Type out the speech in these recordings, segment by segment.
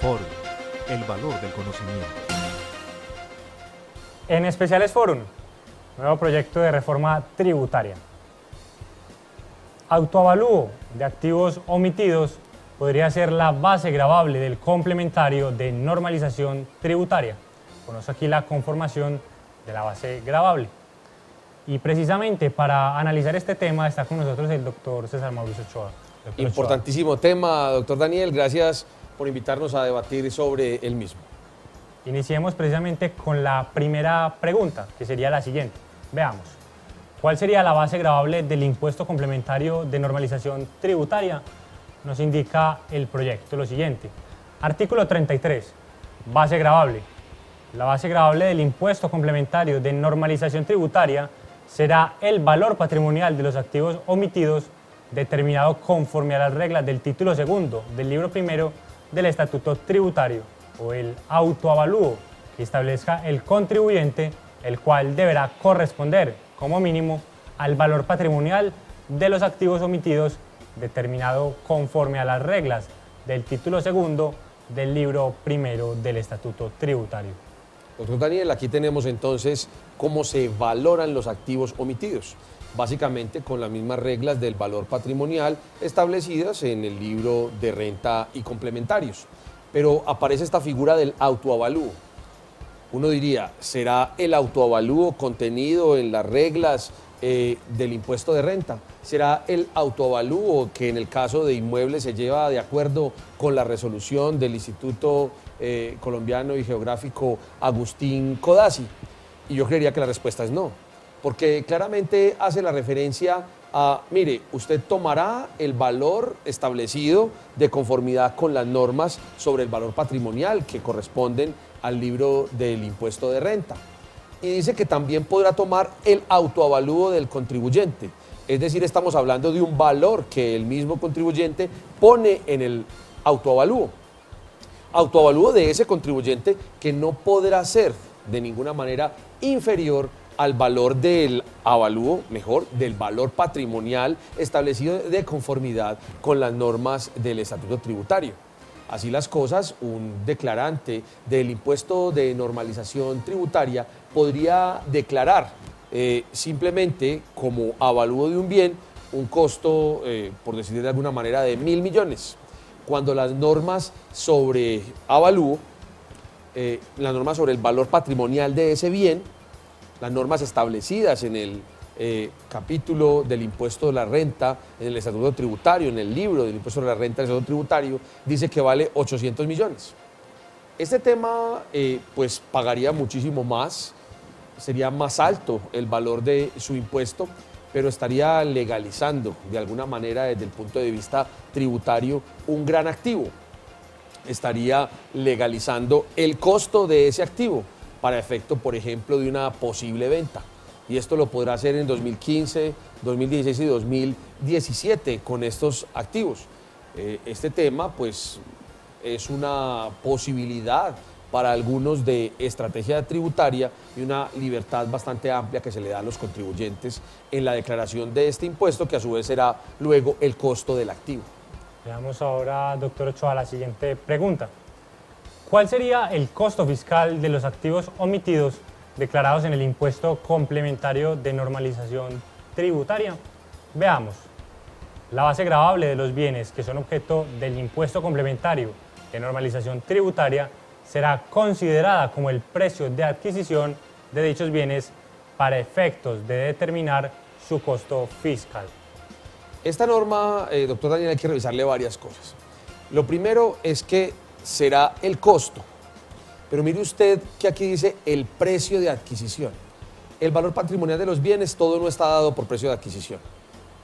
Forum, el valor del conocimiento. En Especiales Forum, nuevo proyecto de reforma tributaria. Autoavalúo de activos omitidos podría ser la base gravable del complementario de normalización tributaria. Conozco aquí la conformación de la base gravable. Y precisamente para analizar este tema está con nosotros el doctor César Mauricio Ochoa. Importantísimo tema, doctor Daniel. Gracias por invitarnos a debatir sobre el mismo. Iniciemos precisamente con la primera pregunta, que sería la siguiente. Veamos, ¿cuál sería la base gravable del impuesto complementario de normalización tributaria? Nos indica el proyecto lo siguiente. Artículo 33, base gravable. La base gravable del impuesto complementario de normalización tributaria será el valor patrimonial de los activos omitidos determinado conforme a las reglas del título segundo del libro primero del Estatuto Tributario o el autoavalúo que establezca el contribuyente, el cual deberá corresponder como mínimo al valor patrimonial de los activos omitidos determinado conforme a las reglas del título segundo del libro primero del Estatuto Tributario. Doctor Daniel, aquí tenemos entonces cómo se valoran los activos omitidos, básicamente con las mismas reglas del valor patrimonial establecidas en el libro de renta y complementarios. Pero aparece esta figura del autoavalúo. Uno diría, ¿será el autoavalúo contenido en las reglas del impuesto de renta? ¿Será el autoavalúo que en el caso de inmuebles se lleva de acuerdo con la resolución del Instituto Colombiano y Geográfico Agustín Codazzi? Y yo creería que la respuesta es no, porque claramente hace la referencia a, mire, usted tomará el valor establecido de conformidad con las normas sobre el valor patrimonial que corresponden al libro del impuesto de renta. Y dice que también podrá tomar el autoavalúo del contribuyente. Es decir, estamos hablando de un valor que el mismo contribuyente pone en el autoavalúo. Autoavalúo de ese contribuyente que no podrá ser de ninguna manera inferior al valor del avalúo, mejor, del valor patrimonial establecido de conformidad con las normas del Estatuto Tributario. Así las cosas, un declarante del impuesto de normalización tributaria podría declarar simplemente como avalúo de un bien un costo, por decir de alguna manera, de 1.000 millones, cuando las normas sobre avalúo, las normas sobre el valor patrimonial de ese bien, las normas establecidas en el capítulo del impuesto de la renta, en el Estatuto Tributario, en el libro del impuesto de la renta del Estatuto Tributario, dice que vale 800 millones. Este tema pues pagaría muchísimo más, sería más alto el valor de su impuesto, pero estaría legalizando de alguna manera desde el punto de vista tributario un gran activo. Estaría legalizando el costo de ese activo para efecto, por ejemplo, de una posible venta. Y esto lo podrá hacer en 2015, 2016 y 2017 con estos activos. Este tema, pues, es una posibilidad para algunos de estrategia tributaria y una libertad bastante amplia que se le da a los contribuyentes en la declaración de este impuesto, que a su vez será luego el costo del activo. Veamos ahora, doctor Ochoa, la siguiente pregunta. ¿Cuál sería el costo fiscal de los activos omitidos declarados en el impuesto complementario de normalización tributaria? Veamos. La base gravable de los bienes que son objeto del impuesto complementario de normalización tributaria será considerada como el precio de adquisición de dichos bienes para efectos de determinar su costo fiscal. Esta norma, doctor Daniel, hay que revisarle varias cosas. Lo primero es que será el costo, pero mire usted que aquí dice el precio de adquisición. El valor patrimonial de los bienes, todo no está dado por precio de adquisición.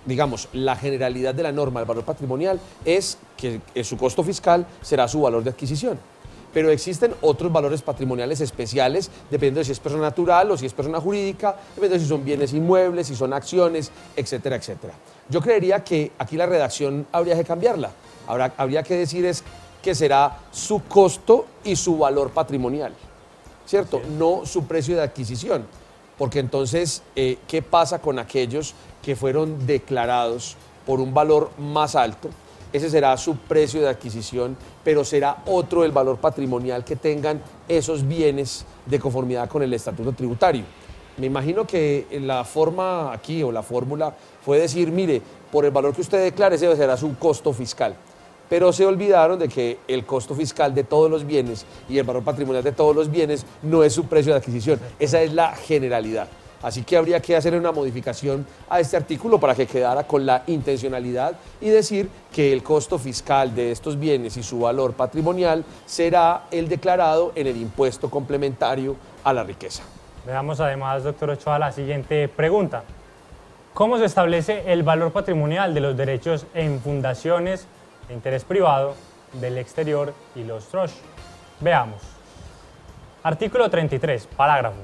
Digamos, la generalidad de la norma del valor patrimonial es que su costo fiscal será su valor de adquisición. Pero existen otros valores patrimoniales especiales, dependiendo de si es persona natural o si es persona jurídica, dependiendo de si son bienes inmuebles, si son acciones, etcétera, etcétera. Yo creería que aquí la redacción habría que cambiarla. Habría que decir es que será su costo y su valor patrimonial, ¿cierto? Sí. No su precio de adquisición, porque entonces, ¿qué pasa con aquellos que fueron declarados por un valor más alto ese será su precio de adquisición, pero será otro el valor patrimonial que tengan esos bienes de conformidad con el estatuto tributario. Me imagino que la forma aquí o la fórmula fue decir, mire, por el valor que usted declare, ese será su costo fiscal. Pero se olvidaron de que el costo fiscal de todos los bienes y el valor patrimonial de todos los bienes no es su precio de adquisición. Esa es la generalidad. Así que habría que hacer una modificación a este artículo para que quedara con la intencionalidad y decir que el costo fiscal de estos bienes y su valor patrimonial será el declarado en el impuesto complementario a la riqueza. Veamos además, doctor Ochoa, la siguiente pregunta. ¿Cómo se establece el valor patrimonial de los derechos en fundaciones de interés privado del exterior y los trusts? Veamos. Artículo 33, parágrafo.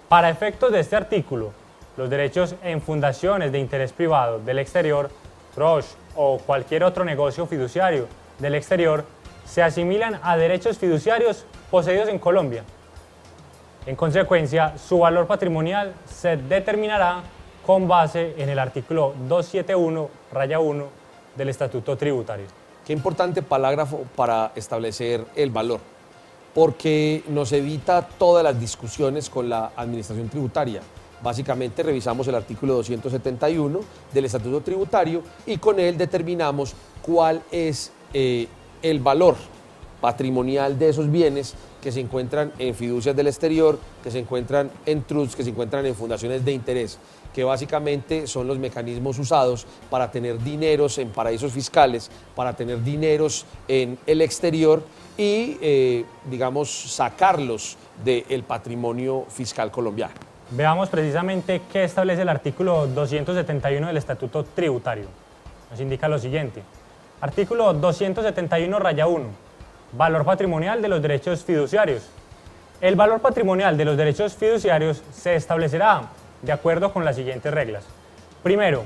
Para efectos de este artículo, los derechos en fundaciones de interés privado del exterior, trust o cualquier otro negocio fiduciario del exterior se asimilan a derechos fiduciarios poseídos en Colombia. En consecuencia, su valor patrimonial se determinará con base en el artículo 271-1 del Estatuto Tributario. Qué importante parágrafo para establecer el valor, porque nos evita todas las discusiones con la administración tributaria. Básicamente revisamos el artículo 271 del Estatuto Tributario y con él determinamos cuál es el valor patrimonial de esos bienes que se encuentran en fiducias del exterior, que se encuentran en trusts, que se encuentran en fundaciones de interés, que básicamente son los mecanismos usados para tener dineros en paraísos fiscales, para tener dineros en el exterior y, digamos, sacarlos del patrimonio fiscal colombiano. Veamos precisamente qué establece el artículo 271 del Estatuto Tributario. Nos indica lo siguiente. Artículo 271-1. Valor patrimonial de los derechos fiduciarios. El valor patrimonial de los derechos fiduciarios se establecerá de acuerdo con las siguientes reglas. Primero,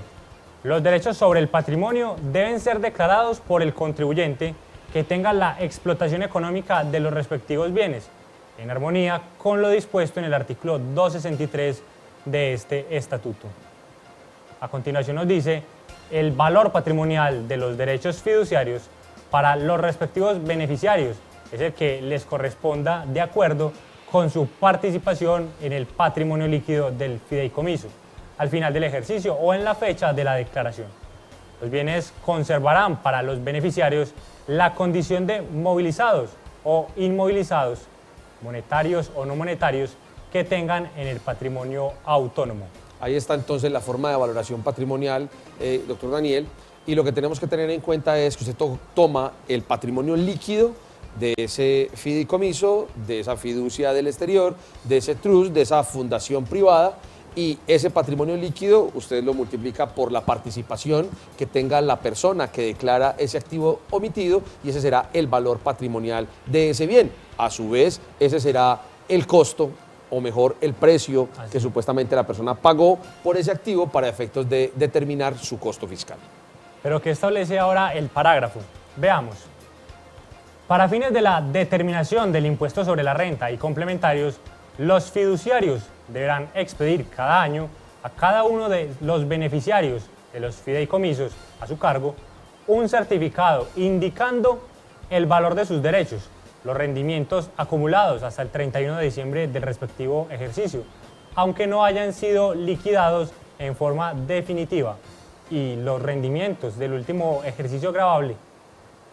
los derechos sobre el patrimonio deben ser declarados por el contribuyente que tenga la explotación económica de los respectivos bienes, en armonía con lo dispuesto en el artículo 263 de este estatuto. A continuación nos dice, el valor patrimonial de los derechos fiduciarios para los respectivos beneficiarios es el que les corresponda de acuerdo con su participación en el patrimonio líquido del fideicomiso, al final del ejercicio o en la fecha de la declaración. Los bienes conservarán para los beneficiarios la condición de movilizados o inmovilizados, monetarios o no monetarios, que tengan en el patrimonio autónomo. Ahí está entonces la forma de valoración patrimonial, doctor Daniel, y lo que tenemos que tener en cuenta es que usted toma el patrimonio líquido de ese fideicomiso, de esa fiducia del exterior, de ese trust, de esa fundación privada, y ese patrimonio líquido usted lo multiplica por la participación que tenga la persona que declara ese activo omitido y ese será el valor patrimonial de ese bien. A su vez, ese será el costo o mejor el precio que supuestamente la persona pagó por ese activo para efectos de determinar su costo fiscal. Pero ¿qué establece ahora el parágrafo? Veamos. Para fines de la determinación del impuesto sobre la renta y complementarios, los fiduciarios deberán expedir cada año a cada uno de los beneficiarios de los fideicomisos a su cargo un certificado indicando el valor de sus derechos, los rendimientos acumulados hasta el 31 de diciembre del respectivo ejercicio, aunque no hayan sido liquidados en forma definitiva, y los rendimientos del último ejercicio gravable,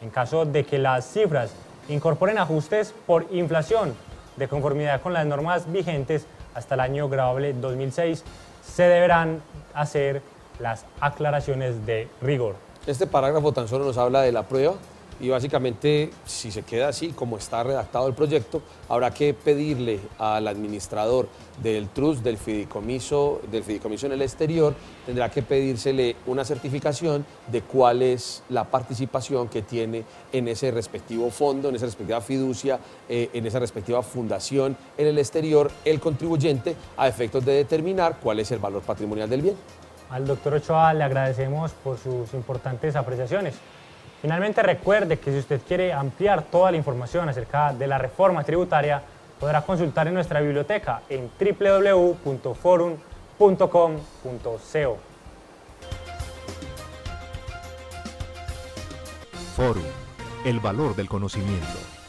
en caso de que las cifras incorporen ajustes por inflación de conformidad con las normas vigentes hasta el año gravable 2006, se deberán hacer las aclaraciones de rigor. Este parágrafo tan solo nos habla de la prueba y básicamente, si se queda así como está redactado el proyecto, habrá que pedirle al administrador del trust, del fideicomiso en el exterior, tendrá que pedírsele una certificación de cuál es la participación que tiene en ese respectivo fondo, en esa respectiva fiducia, en esa respectiva fundación en el exterior, el contribuyente, a efectos de determinar cuál es el valor patrimonial del bien. Al doctor Ochoa le agradecemos por sus importantes apreciaciones. Finalmente, recuerde que si usted quiere ampliar toda la información acerca de la reforma tributaria, podrá consultar en nuestra biblioteca en www.forum.com.co. Forum, el valor del conocimiento.